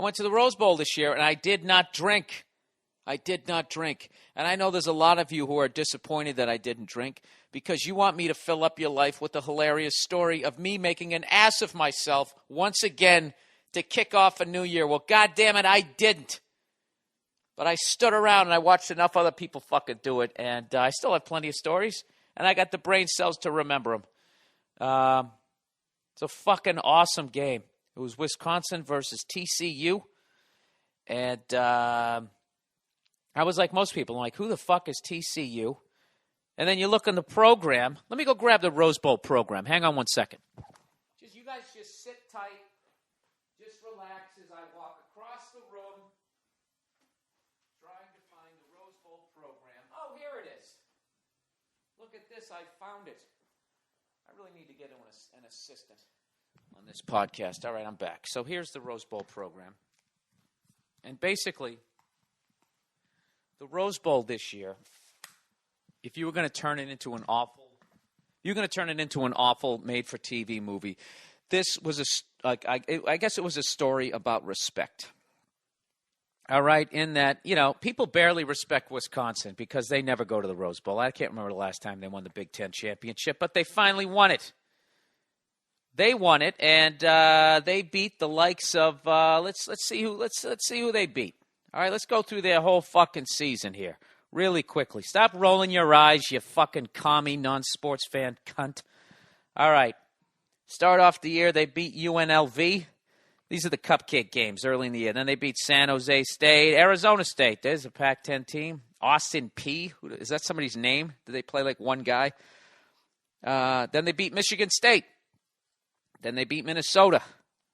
I went to the Rose Bowl this year, and I did not drink. I did not drink. And I know there's a lot of you who are disappointed that I didn't drink because you want me to fill up your life with the hilarious story of me making an ass of myself once again to kick off a new year. Well, God damn it, I didn't. But I stood around and I watched enough other people fucking do it, and I still have plenty of stories, and I got the brain cells to remember them. It's a fucking awesome game. It was Wisconsin versus TCU, and I was like most people. I'm like, who the fuck is TCU? And then you look in the program. Let me go grab the Rose Bowl program. Hang on one second. You guys just sit tight. Just relax as I walk across the room trying to find the Rose Bowl program. Oh, here it is. Look at this. I found it. I really need to get an assistant on this podcast. All right, I'm back. So here's the Rose Bowl program. And basically, the Rose Bowl this year, if you were going to turn it into an awful made-for-TV movie, this was I guess it was a story about respect. All right, in that, people barely respect Wisconsin because they never go to the Rose Bowl. I can't remember the last time they won the Big Ten championship, but they finally won it. They won it, and they beat the likes of let's see who they beat. All right, let's go through their whole fucking season here really quickly. Stop rolling your eyes, you fucking commie non-sports fan cunt. All right, start off the year, they beat UNLV. These are the cupcake games early in the year. Then they beat San Jose State, Arizona State. There's a Pac-10 team. Austin Peay. Is that somebody's name? Do they play like one guy? Then they beat Michigan State. Then they beat Minnesota.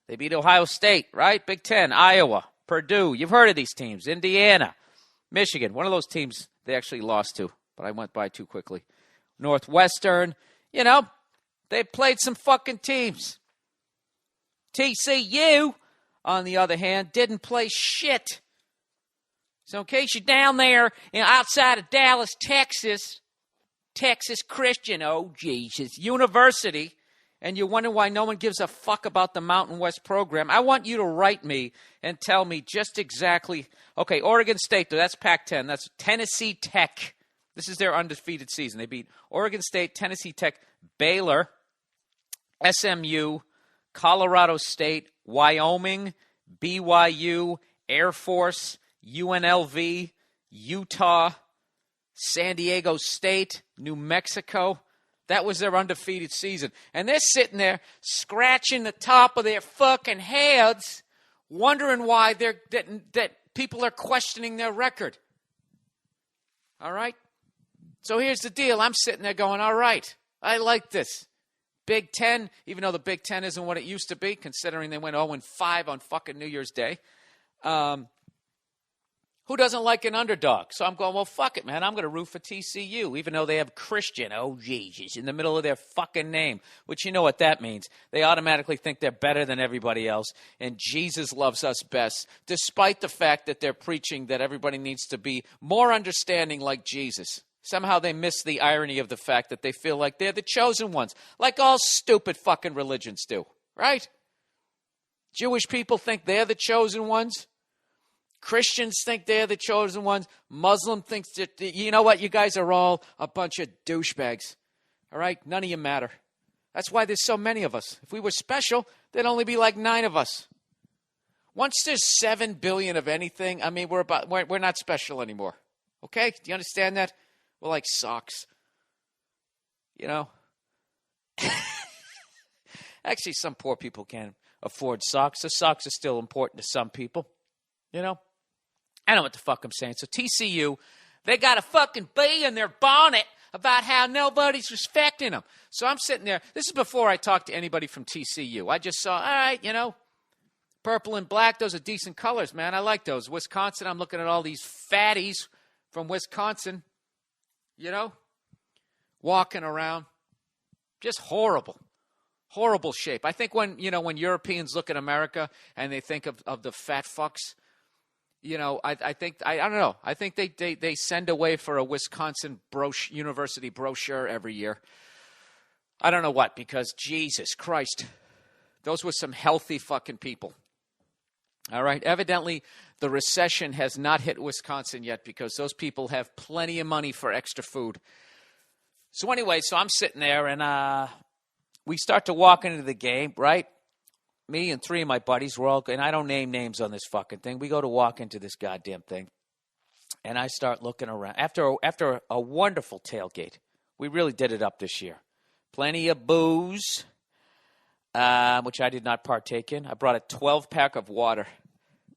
They beat Ohio State, right? Big Ten, Iowa, Purdue. You've heard of these teams. Indiana, Michigan. One of those teams they actually lost to, but I went by too quickly. Northwestern. They played some fucking teams. TCU, on the other hand, didn't play shit. So in case you're down there outside of Dallas, Texas Christian, oh Jesus, University, and you wonder why no one gives a fuck about the Mountain West program, I want you to write me and tell me just exactly. Okay, Oregon State, that's Pac-10. That's Tennessee Tech. This is their undefeated season. They beat Oregon State, Tennessee Tech, Baylor, SMU, Colorado State, Wyoming, BYU, Air Force, UNLV, Utah, San Diego State, New Mexico. That was their undefeated season. And they're sitting there scratching the top of their fucking heads, wondering why that people are questioning their record. All right? So here's the deal. I'm sitting there going, all right, I like this. Big Ten, even though the Big Ten isn't what it used to be, considering they went 0-5 on fucking New Year's Day. Who doesn't like an underdog? So I'm going, well, fuck it, man. I'm going to root for TCU, even though they have Christian, oh, Jesus, in the middle of their fucking name, which you know what that means. They automatically think they're better than everybody else, and Jesus loves us best, despite the fact that they're preaching that everybody needs to be more understanding like Jesus. Somehow they miss the irony of the fact that they feel like they're the chosen ones, like all stupid fucking religions do, right? Jewish people think they're the chosen ones. Christians think they're the chosen ones. Muslim thinks that, you know what, you guys are all a bunch of douchebags, all right? None of you matter. That's why there's so many of us. If we were special, there'd only be like 9 of us. Once there's 7 billion of anything, I mean, we're not special anymore, okay? Do you understand that? We're like socks, Actually, some poor people can't afford socks. The socks are still important to some people, I don't know what the fuck I'm saying. So TCU, they got a fucking bee in their bonnet about how nobody's respecting them. So I'm sitting there. This is before I talked to anybody from TCU. I just saw, all right, purple and black, those are decent colors, man. I like those. Wisconsin, I'm looking at all these fatties from Wisconsin. Walking around, just horrible shape. I think when Europeans look at America and they think of the fat fucks, I think, I don't know. I think they send away for a Wisconsin university brochure every year. I don't know what, because Jesus Christ, those were some healthy fucking people. All right. Evidently, the recession has not hit Wisconsin yet because those people have plenty of money for extra food. So anyway, I'm sitting there and we start to walk into the game, right? Me and three of my buddies, we're all, and I don't name names on this fucking thing. We go to walk into this goddamn thing. And I start looking around. After a wonderful tailgate, we really did it up this year. Plenty of booze, which I did not partake in. I brought a 12-pack of water.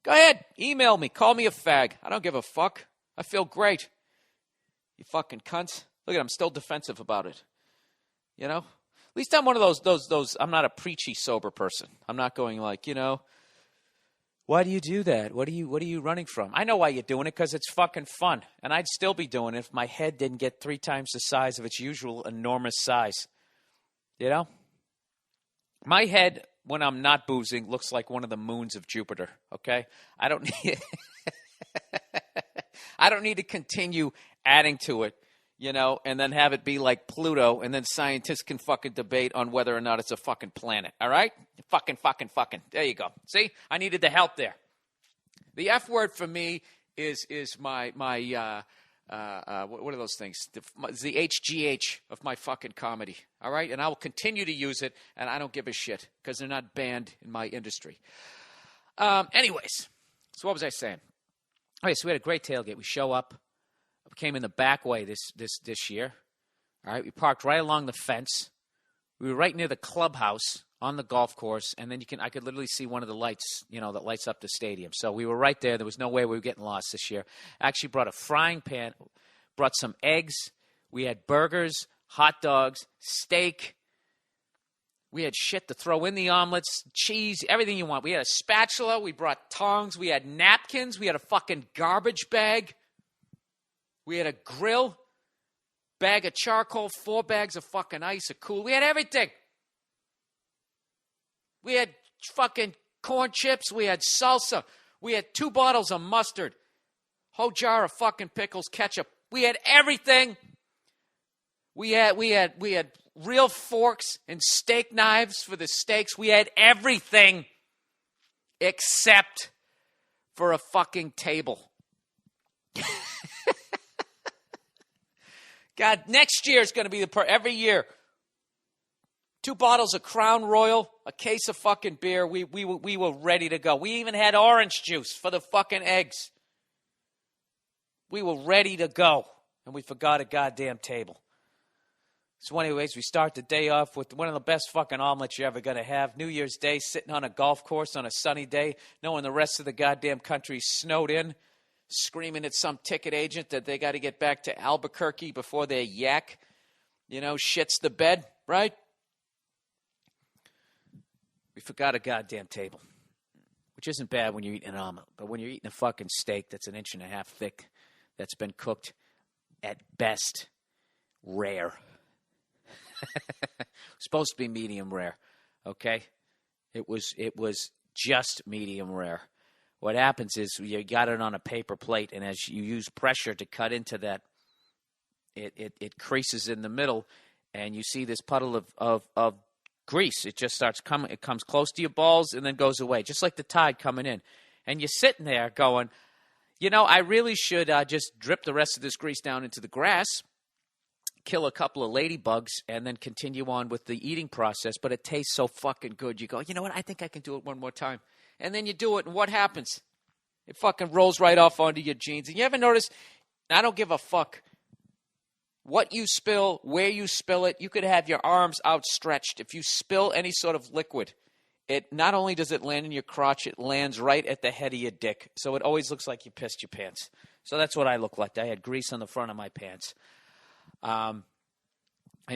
Go ahead, email me, call me a fag. I don't give a fuck. I feel great. You fucking cunts. Look at, I'm still defensive about it. You know? At least I'm one of those. I'm not a preachy sober person. I'm not going like, why do you do that? What are you running from? I know why you're doing it, because it's fucking fun. And I'd still be doing it if my head didn't get 3 times the size of its usual enormous size. You know? My head, when I'm not boozing, looks like one of the moons of Jupiter, okay? I don't need to continue adding to it, and then have it be like Pluto, and then scientists can fucking debate on whether or not it's a fucking planet, all right? Fucking. There you go. See? I needed the help there. The F word for me is my what are those things? The HGH of my fucking comedy, all right? And I will continue to use it, and I don't give a shit, because they're not banned in my industry. Anyways, so what was I saying? Okay, so we had a great tailgate. We show up. We came in the back way this year. All right, we parked right along the fence. We were right near the clubhouse on the golf course, and then I could literally see one of the lights, that lights up the stadium. So we were right there. There was no way we were getting lost this year. Actually brought a frying pan, brought some eggs. We had burgers, hot dogs, steak. We had shit to throw in the omelets, cheese, everything you want. We had a spatula. We brought tongs. We had napkins. We had a fucking garbage bag. We had a grill, bag of charcoal, 4 bags of fucking ice, a cool. We had everything. We had fucking corn chips. We had salsa. We had 2 bottles of mustard, whole jar of fucking pickles, ketchup. We had everything. We had real forks and steak knives for the steaks. We had everything except for a fucking table. God, next year is going to be every year. 2 bottles of Crown Royal, a case of fucking beer. We were ready to go. We even had orange juice for the fucking eggs. We were ready to go, and we forgot a goddamn table. So anyways, we start the day off with one of the best fucking omelets you're ever going to have. New Year's Day, sitting on a golf course on a sunny day, knowing the rest of the goddamn country's snowed in, screaming at some ticket agent that they got to get back to Albuquerque before their yak, shits the bed, right? We forgot a goddamn table, which isn't bad when you're eating an omelet. But when you're eating a fucking steak that's 1.5 inches thick, that's been cooked at best rare. Supposed to be medium rare, okay? It was just medium rare. What happens is you got it on a paper plate, and as you use pressure to cut into that, it creases in the middle, and you see this puddle of grease. It just starts coming. It comes close to your balls and then goes away, just like the tide coming in. And you're sitting there going, I really should just drip the rest of this grease down into the grass, kill a couple of ladybugs, and then continue on with the eating process. But it tastes so fucking good. You go, you know what? I think I can do it one more time. And then you do it, and what happens? It fucking rolls right off onto your jeans. And you ever notice, I don't give a fuck what you spill, where you spill it. You could have your arms outstretched. If you spill any sort of liquid, it not only does it land in your crotch, it lands right at the head of your dick. So it always looks like you pissed your pants. So that's what I look like. I had grease on the front of my pants. And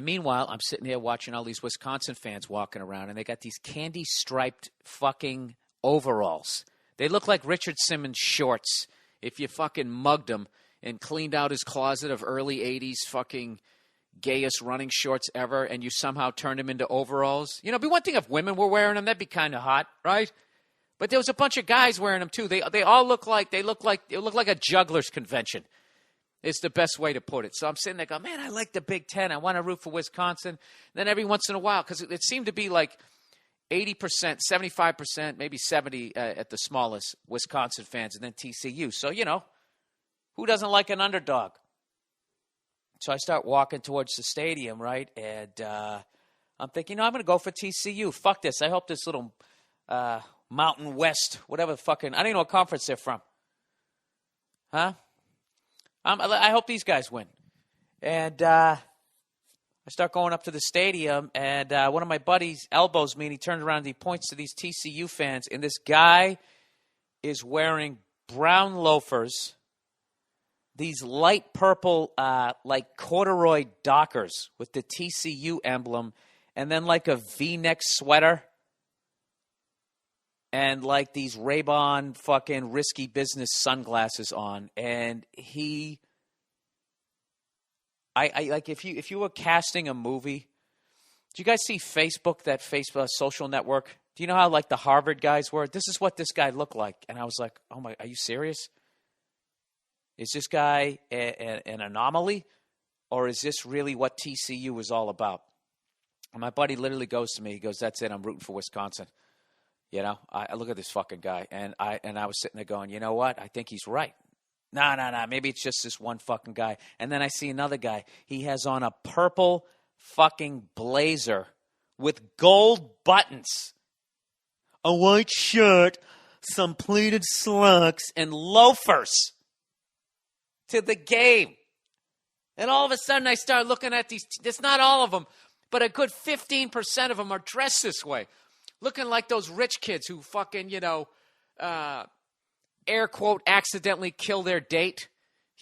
meanwhile, I'm sitting here watching all these Wisconsin fans walking around, and they got these candy-striped fucking overalls. They look like Richard Simmons shorts if you fucking mugged him and cleaned out his closet of early 80s fucking gayest running shorts ever, and you somehow turned him into overalls. It'd be one thing if women were wearing them. That'd be kind of hot, right? But there was a bunch of guys wearing them too. They all look like a juggler's convention. It's the best way to put it. So I'm sitting there going, man, I like the Big Ten. I want to root for Wisconsin. Then every once in a while, because it seemed to be like 80%, 75%, maybe 70 at the smallest, Wisconsin fans, and then TCU. So, who doesn't like an underdog? So I start walking towards the stadium, right? And I'm thinking, I'm going to go for TCU. Fuck this. I hope this little Mountain West, whatever fucking, I don't even know what conference they're from. Huh? I hope these guys win. And I start going up to the stadium, and one of my buddies elbows me, and he turns around and he points to these TCU fans, and this guy is wearing brown loafers, these light purple, like corduroy Dockers with the TCU emblem, and then like a V-neck sweater, and like these Ray-Ban fucking risky business sunglasses on. And I like if you were casting a movie, do you guys see Facebook, that Facebook social network? Do you know how like the Harvard guys were? This is what this guy looked like. And I was like, oh my, are you serious? Is this guy an anomaly, or is this really what TCU is all about? And my buddy literally goes to me. He goes, "That's it. I'm rooting for Wisconsin." I look at this fucking guy, and I was sitting there going, you know what? I think he's right. No. Maybe it's just this one fucking guy. And then I see another guy. He has on a purple fucking blazer with gold buttons, a white shirt, some pleated slacks, and loafers to the game. And all of a sudden I start looking at these. It's not all of them, but a good 15% of them are dressed this way. Looking like those rich kids who fucking, air quote, accidentally kill their date,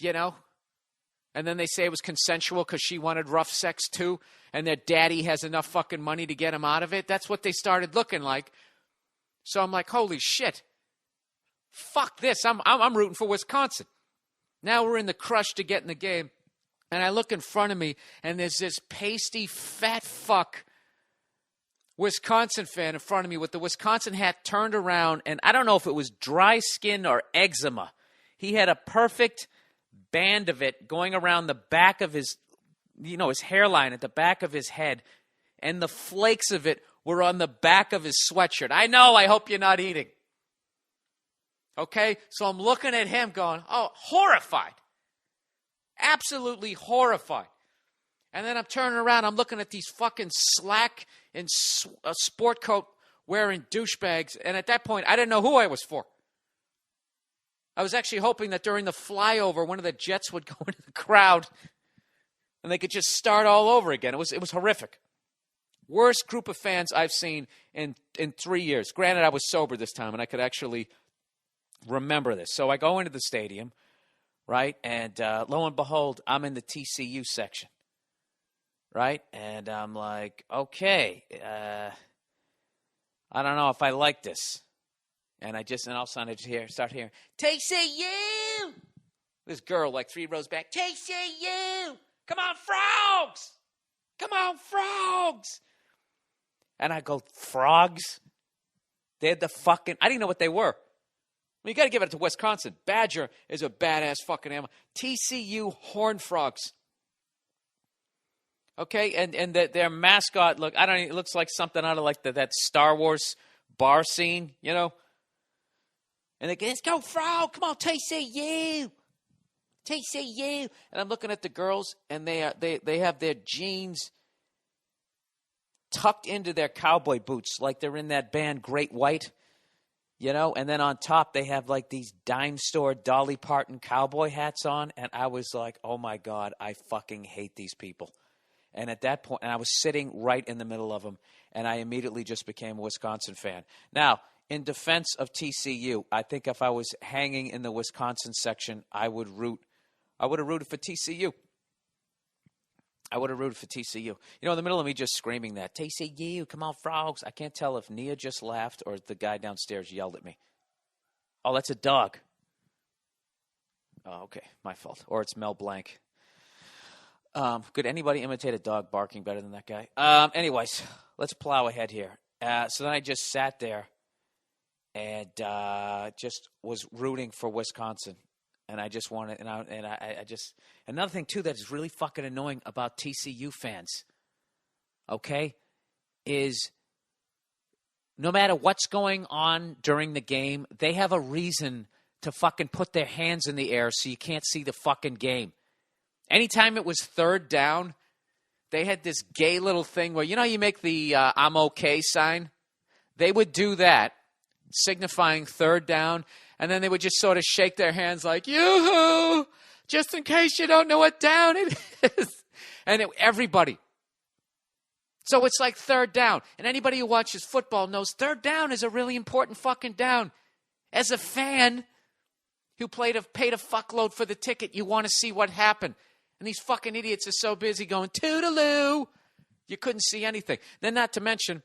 And then they say it was consensual because she wanted rough sex too, and their daddy has enough fucking money to get him out of it. That's what they started looking like. So I'm like, holy shit. Fuck this. I'm rooting for Wisconsin. Now we're in the crush to get in the game. And I look in front of me, and there's this pasty, fat fuck Wisconsin fan in front of me with the Wisconsin hat turned around. And I don't know if it was dry skin or eczema. He had a perfect band of it going around the back of his, his hairline at the back of his head. And the flakes of it were on the back of his sweatshirt. I know, I hope you're not eating. Okay, so I'm looking at him going, oh, horrified. Absolutely horrified. And then I'm turning around, I'm looking at these fucking slack and a sport coat wearing douchebags. And at that point, I didn't know who I was for. I was actually hoping that during the flyover, one of the jets would go into the crowd and they could just start all over again. It was horrific. Worst group of fans I've seen in 3 years. Granted, I was sober this time and I could actually remember this. So I go into the stadium, right? And lo and behold, I'm in the TCU section, right? And I'm like, okay, I don't know if I like this. And all of a sudden I just start hearing, TCU! This girl like 3 rows back, TCU! Come on, frogs! Come on, frogs! And I go, frogs? They had the fucking, I didn't know what they were. Well, you got to give it to Wisconsin. Badger is a badass fucking animal. TCU Horned Frogs. Okay, and their mascot it looks like something out of like that Star Wars bar scene, And they go, let's go frog, come on, TCU. TCU. And I'm looking at the girls, and they have their jeans tucked into their cowboy boots like they're in that band Great White. And then on top they have like these dime store Dolly Parton cowboy hats on. And I was like, oh my God, I fucking hate these people. And at that point, and I was sitting right in the middle of them, and I immediately just became a Wisconsin fan. Now, in defense of TCU, I think if I was hanging in the Wisconsin section, I would have rooted for TCU. I would have rooted for TCU. In the middle of me just screaming that, TCU, come on, frogs. I can't tell if Nia just laughed or the guy downstairs yelled at me. Oh, that's a dog. Oh, okay, my fault. Or it's Mel Blanc. Could anybody imitate a dog barking better than that guy? Anyways, let's plow ahead here. So then I just sat there and just was rooting for Wisconsin. And I just wanted, I just, another thing too that is really fucking annoying about TCU fans, okay, is no matter what's going on during the game, they have a reason to fucking put their hands in the air so you can't see the fucking game. Anytime it was third down, they had this gay little thing where, you make the I'm okay sign? They would do that, signifying third down, and then they would just sort of shake their hands like, yoo-hoo, just in case you don't know what down it is. And everybody. So it's like third down. And anybody who watches football knows third down is a really important fucking down. As a fan who paid a fuckload for the ticket, you want to see what happened. And these fucking idiots are so busy going, toodaloo. You couldn't see anything. Then not to mention,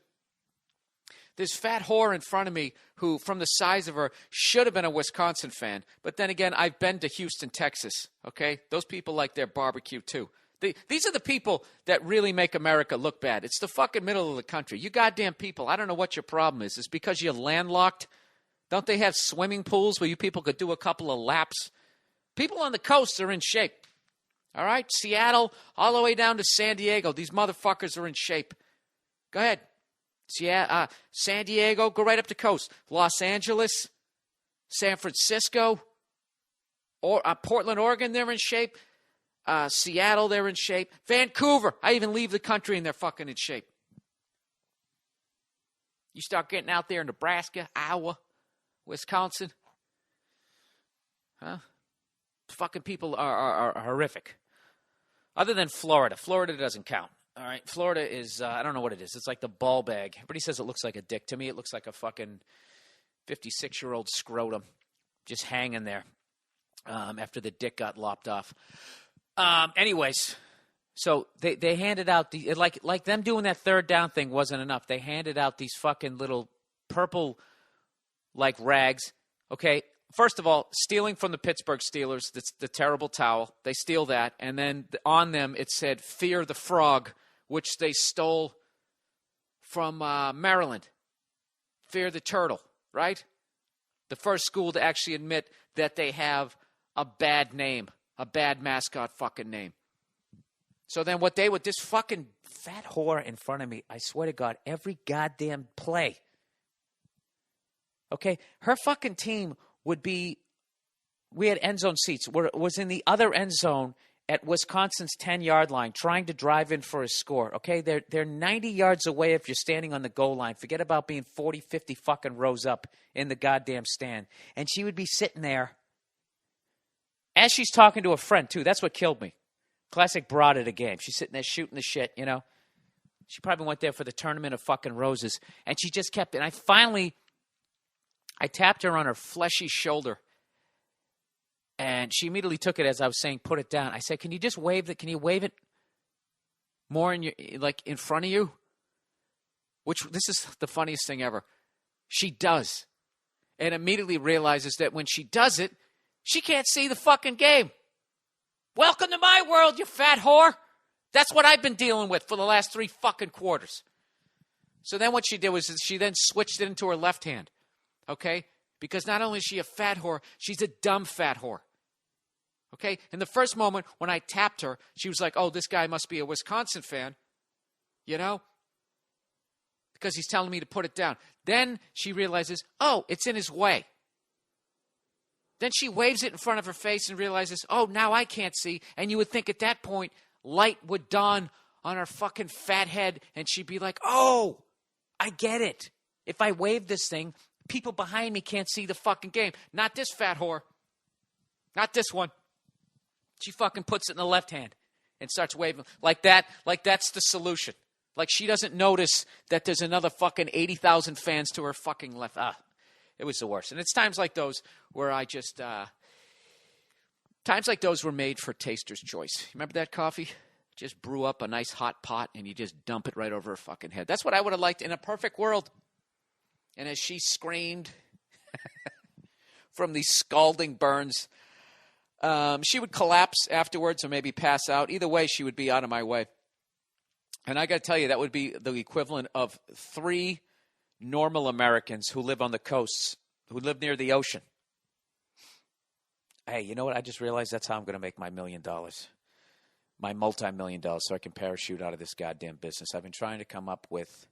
this fat whore in front of me who, from the size of her, should have been a Wisconsin fan. But then again, I've been to Houston, Texas, okay? Those people like their barbecue, too. These are the people that really make America look bad. It's the fucking middle of the country. You goddamn people, I don't know what your problem is. It's because you're landlocked? Don't they have swimming pools where you people could do a couple of laps? People on the coast are in shape. All right? Seattle, all the way down to San Diego. These motherfuckers are in shape. Go ahead. San Diego, go right up the coast. Los Angeles, San Francisco, or Portland, Oregon, they're in shape. Seattle, they're in shape. Vancouver, I even leave the country and they're fucking in shape. You start getting out there in Nebraska, Iowa, Wisconsin. Fucking people are horrific. Other than Florida. Florida doesn't count. All right, Florida is, I don't know what it is. It's like the ball bag. Everybody says it looks like a dick. To me, it looks like a fucking 56-year-old scrotum just hanging there after the dick got lopped off. Anyways, so they handed out, like them doing that third down thing wasn't enough. They handed out these fucking little purple, like, rags. Okay, first of all, stealing from the Pittsburgh Steelers, that's the terrible towel. They steal that, and then on them it said, "Fear the Frog," which they stole from Maryland. Fear the Turtle, right? The first school to actually admit that they have a bad name, a bad mascot fucking name. So then what they would, this fucking fat whore in front of me, I swear to God, every goddamn play. Okay, her fucking team would be, we had end zone seats, was in the other end zone at Wisconsin's 10-yard line trying to drive in for a score, okay? They're 90 yards away if you're standing on the goal line. Forget about being 40, 50 fucking rows up in the goddamn stand. And she would be sitting there as she's talking to a friend, too. That's what killed me. Classic broad at a game. She's sitting there shooting the shit, you know? She probably went there for the tournament of fucking roses. And she just kept, and I tapped her on her fleshy shoulder. And she immediately took it as I was saying, put it down. I said, can you just wave it? Can you wave it more in front of you? Which, this is the funniest thing ever. She does. And immediately realizes that when she does it, she can't see the fucking game. Welcome to my world, you fat whore. That's what I've been dealing with for the last 3 fucking quarters. So then what she did was she then switched it into her left hand. Okay? Because not only is she a fat whore, she's a dumb fat whore. Okay? In the first moment, when I tapped her, she was like, oh, this guy must be a Wisconsin fan. You know? Because he's telling me to put it down. Then she realizes, oh, it's in his way. Then she waves it in front of her face and realizes, oh, now I can't see. And you would think at that point, light would dawn on her fucking fat head, and she'd be like, oh, I get it. If I wave this thing, people behind me can't see the fucking game. Not this fat whore. Not this one. She fucking puts it in the left hand and starts waving like that, like that's the solution. Like she doesn't notice that there's another fucking 80,000 fans to her fucking left. It was the worst. And it's times like those where I just, times like those were made for Taster's Choice. Remember that coffee? Just brew up a nice hot pot and you just dump it right over her fucking head. That's what I would have liked in a perfect world. And as she screamed from these scalding burns, she would collapse afterwards or maybe pass out. Either way, she would be out of my way. And I got to tell you, that would be the equivalent of 3 normal Americans who live on the coasts, who live near the ocean. Hey, you know what? I just realized that's how I'm going to make my $1 million. My multi-million dollars, so I can parachute out of this goddamn business. I've been trying to come up with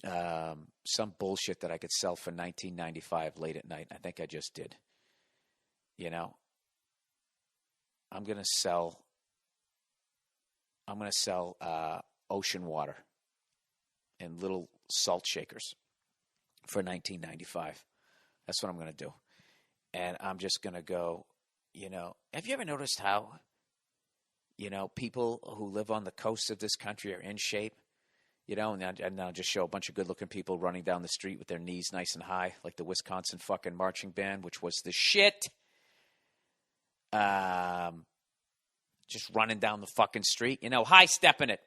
some bullshit that I could sell for $19.95 late at night. I think I just did. You know, I'm gonna sell ocean water and little salt shakers for $19.95. That's what I'm gonna do. And I'm just gonna go. Have you ever noticed how, people who live on the coast of this country are in shape? And I'll just show a bunch of good-looking people running down the street with their knees nice and high, like the Wisconsin fucking marching band, which was the shit. Just running down the fucking street, high-stepping it.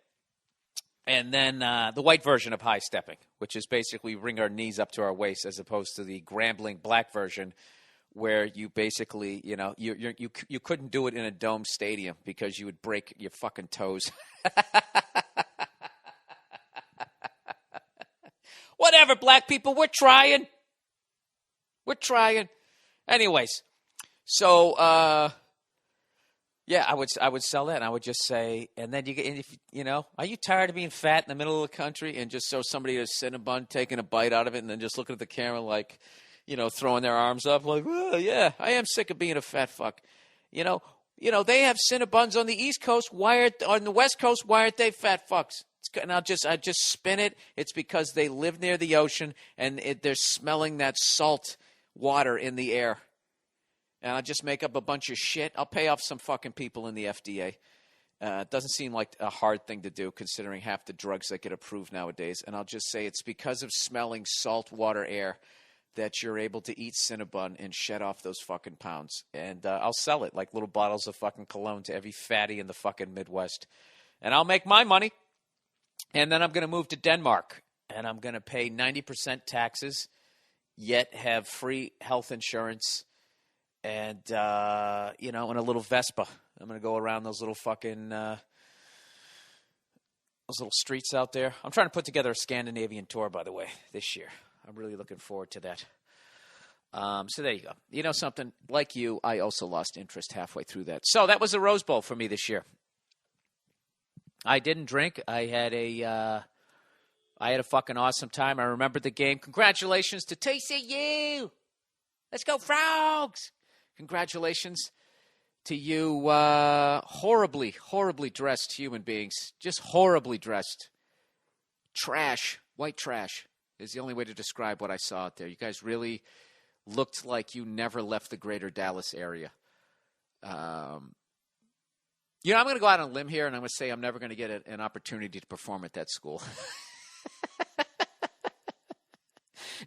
And then the white version of high-stepping, which is basically bring our knees up to our waist, as opposed to the grambling black version, where you basically, you couldn't do it in a dome stadium because you would break your fucking toes. Whatever, black people, we're trying. We're trying. Anyways, so yeah, I would sell that, and I would just say, and then are you tired of being fat in the middle of the country and just show somebody a Cinnabon taking a bite out of it, and then just looking at the camera like, throwing their arms up like, oh, yeah, I am sick of being a fat fuck. They have Cinnabons on the East Coast. On the West Coast? Why aren't they fat fucks? And I just spin it. It's because they live near the ocean and they're smelling that salt water in the air. And I'll just make up a bunch of shit. I'll pay off some fucking people in the FDA. It doesn't seem like a hard thing to do considering half the drugs that get approved nowadays. And I'll just say it's because of smelling salt water air that you're able to eat Cinnabon and shed off those fucking pounds. And I'll sell it like little bottles of fucking cologne to every fatty in the fucking Midwest. And I'll make my money. And then I'm going to move to Denmark, and I'm going to pay 90% taxes, yet have free health insurance, and in a little Vespa. I'm going to go around those little fucking those little streets out there. I'm trying to put together a Scandinavian tour, by the way, this year. I'm really looking forward to that. So there you go. You know something? Like you, I also lost interest halfway through that. So that was the Rose Bowl for me this year. I didn't drink. I had a fucking awesome time. I remembered the game. Congratulations to TCU. Let's go, Frogs. Congratulations to you horribly, horribly dressed human beings. Just horribly dressed. Trash. White trash is the only way to describe what I saw out there. You guys really looked like you never left the greater Dallas area. I'm going to go out on a limb here, and I'm going to say I'm never going to get an opportunity to perform at that school.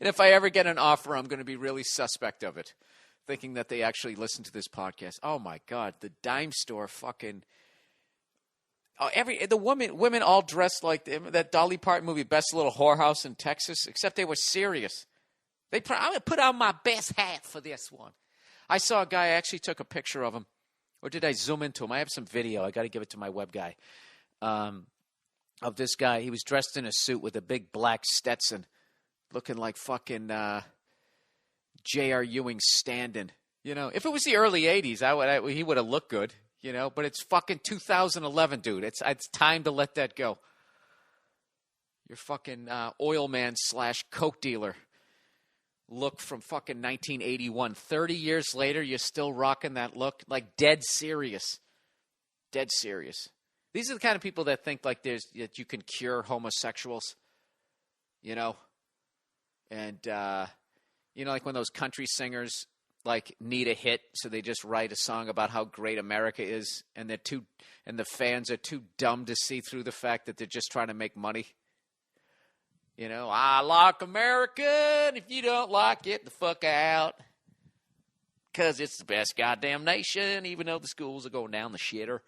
And if I ever get an offer, I'm going to be really suspect of it, thinking that they actually listen to this podcast. Oh, my God, the dime store fucking the women all dressed like that Dolly Parton movie, Best Little Whorehouse in Texas, except they were serious. I'm going to put on my best hat for this one. I saw a guy, I actually took a picture of him. Or did I zoom into him? I have some video. I got to give it to my web guy. Of this guy. He was dressed in a suit with a big black Stetson, looking like fucking J.R. Ewing stand-in. If it was the early 80s, he would have looked good, But it's fucking 2011, dude. It's time to let that go. You're fucking oil man / coke dealer. Look from fucking 1981. 30 years later, you're still rocking that look. Like dead serious. Dead serious. These are the kind of people that think like that you can cure homosexuals. And, like when those country singers like need a hit, so they just write a song about how great America is, and the fans are too dumb to see through the fact that they're just trying to make money. I like America, and if you don't like it, the fuck out. Because it's the best goddamn nation, even though the schools are going down the shitter.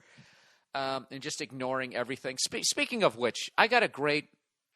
And just ignoring everything. Speaking of which, I got a great